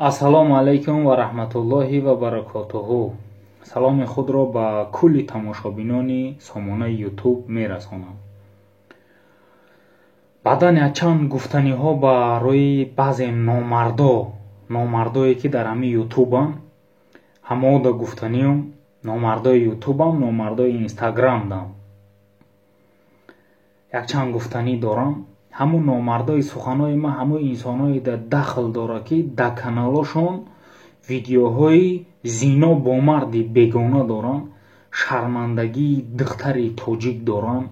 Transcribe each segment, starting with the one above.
ассалому алайкум ва раҳматуллоҳи ва баракотуҳу. саломи худро ба кулли тамошобинони сомонаи ютуб мерасонам. баъдан якчанд гуфтаниҳо барои баъзе номардое ки дар ҳамин ютубанд. ҳамода гуфтаниам номардои ютубам, номардои инстаграмдам. якчанд гуфтанӣ дорам. ҳамун номардои суханои ман ҳамун инсоное дахл дора ки дар каналошон видеоҳои зино бо марди бегона доранд, шармандагии духтари тоҷик доранд.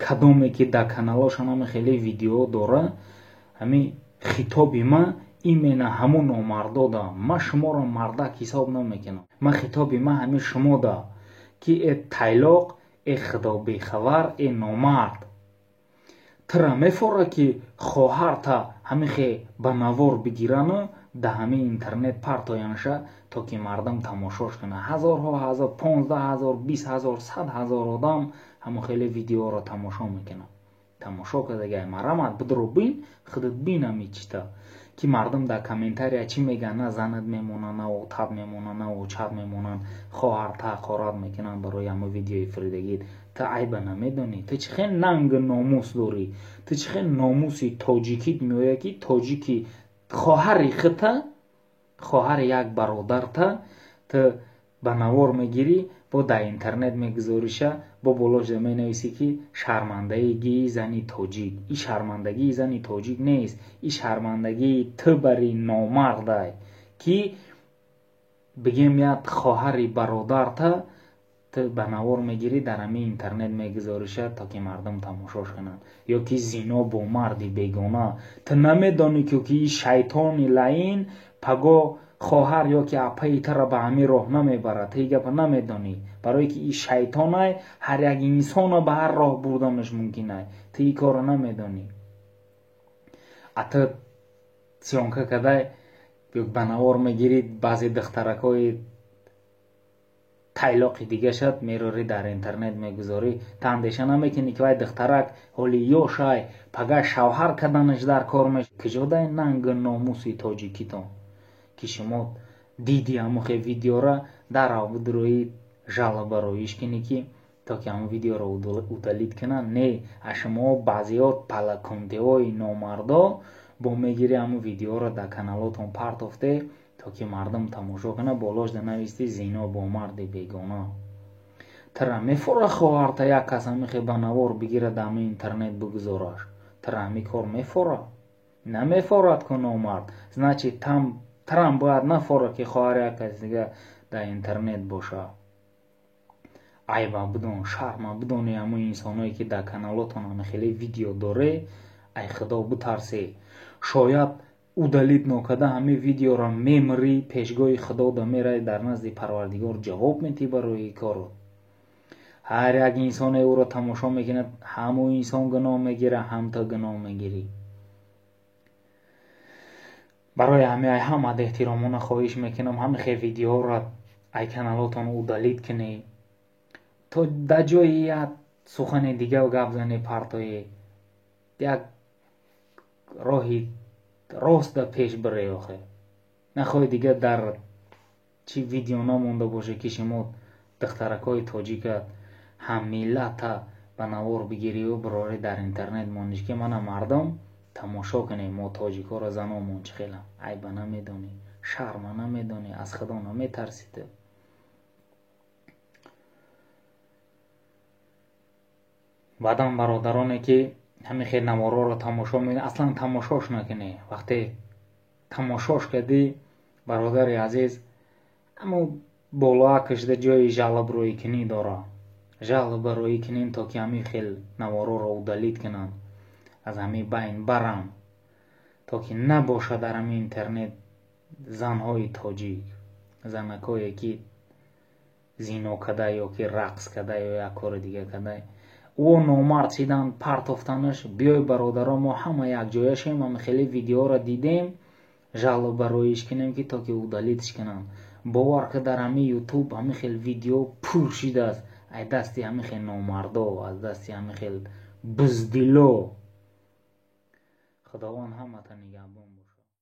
кадоме ки дар каналошон ҳамин хеле видео дора, ҳамин хитоби ман имена ҳамун номардо да. ман шуморо мардак ҳисоб намекунам. ман хитоби ман ҳамин шумо да ки тайлоқ, худо бехабар, номард тра мефора ки хоҳарта ҳамихе ба навор бигирану да ҳамин интернет партоянша то ки мардам тамошош кунад. ҳазорҳо ҳазор, 15,000, 20,000, 100,000 одам ҳамон хеле видеоро тамошо мекунад. тамошо кардагай марамат бидро бин худат бинами чита ки мардам дар комментария чӣ мегӯянд, на занат мемонанд, на отаб мемонанд, на очаб мемонанд, хоҳар тақорат мекунанд барои ҳамон видеои фирдагӣ. ту айба намедонӣ? ту чӣ хел нанги номус дорӣ? ту чӣ хел номуси тоҷикит меояд ки тоҷики хоҳари худта, хоҳари як бародарта ту ба навор мегирӣ, бо дар интернет мегузориша, бо болош менависӣ ки шармандагии зани тоҷик. ин шармандагии зани тоҷик нест, ин шармандагии ту бари номардай ки бигем як хоҳари бародарта ту ба навор мегирӣ, дар ҳамин интернет мегузориша то ки мардам тамошош кунанд. ё ки зино бо марди бегона. ту намедонӣ ки ин шайтони лаин паго хоҳар ё ки апаи тара ба ҳамин роҳ намебарад. ту гапа намедонӣ, барое ки ин шайтонай ҳар як инсона ба ҳар роҳ бурданаш мумкинай. ту ин корро намедонӣ. а ту сиёнка кадай ба навор мегирӣ, баъзе духтаракҳои тайлоқи дигашат мерори дар интернет мегузорӣ. ту андеша намекунӣ ки вай духтарак ҳоли ёшай пага шавҳар каданаш дар кор меш. куҷодай нанги номуси тоҷикитон ки шумо диди ҳамохе видеора дарав бидрои жалобароиш кунӣ ки то ки ҳамон видеоро удалит кунанд. не, а шумо баъзиҳо палаконтиҳои номардо бо мегирӣ ҳамон видеоро дар каналотон партофте то ки мардам тамошо кунад, болош да нависти зино бо марди бегона. тра мефора хоҳарта як кас ҳамихе ба навор бигира дар ҳамин интернет бигузораш? тра ҳамин кор мефора? намефорад ку номард. значит трам бояд нафора ки хоҳар як кас дига дар интернет боша. айба бидон, шарма бидони ҳамон инсоное ки дар каналотон ҳамин хеле видео доре, ай худо битарсе. шояд удалит нокарда ҳамин видеоро мемирӣ, пешгоҳи худо да мераи дар назди парвардигор ҷавоб метӣ барои корот. ҳар як инсоне ӯро тамошо мекунад, ҳамон инсон гуноҳ мегира, ҳам ту гуноҳ мегирӣ. барои ҳамин ай ҳамат эҳтиромона хоҳиш мекунам ҳамин хел видеоро ай каналотон удалит кунӣ, то дар ҷои як сухани дига гап зани партои як роҳи роста пеш бире. охе нахоҳӣ дига дар чӣ видео намонда боше ки шумо духтаракҳои тоҷика ҳаммиллата ба навор бигирию бирори дар интернет мониш ки мана мардам тамошо кунем мо тоҷикҳоро заномон чӣ хелам. айба намедонӣ, шарма намедонӣ, аз худо наметарсӣ ту. баъдан бародароне ки ҳамин хел навороро тамошо мекунед, аслан тамошош накунӣ. вақте тамошош кардӣ, бародари азиз, аммо болоа кашида ҷои жалоброикунӣ дора. жалобароӣ кунем то ки ҳамин хел навороро удалит кунанд, аз ҳамин байн барам, то ки набошад дар ҳамин интернет занҳои тоҷик, занакое ки зино кадай ё ки рақс кадай ё як кори дига кадай. ӯ номард шидан партофтанаш. биёй бародаро, мо ҳама якҷояшем, ҳама хеле видеоро дидем, жалобароиш кунем ки то ки удалитш кунанд. бовар ки дар ҳамин ютуб ҳамин хел видео пур шидааст аз дасти ҳамин хел номардо, аз дасти ҳамин хел буздило. худованд ҳамата нигоҳ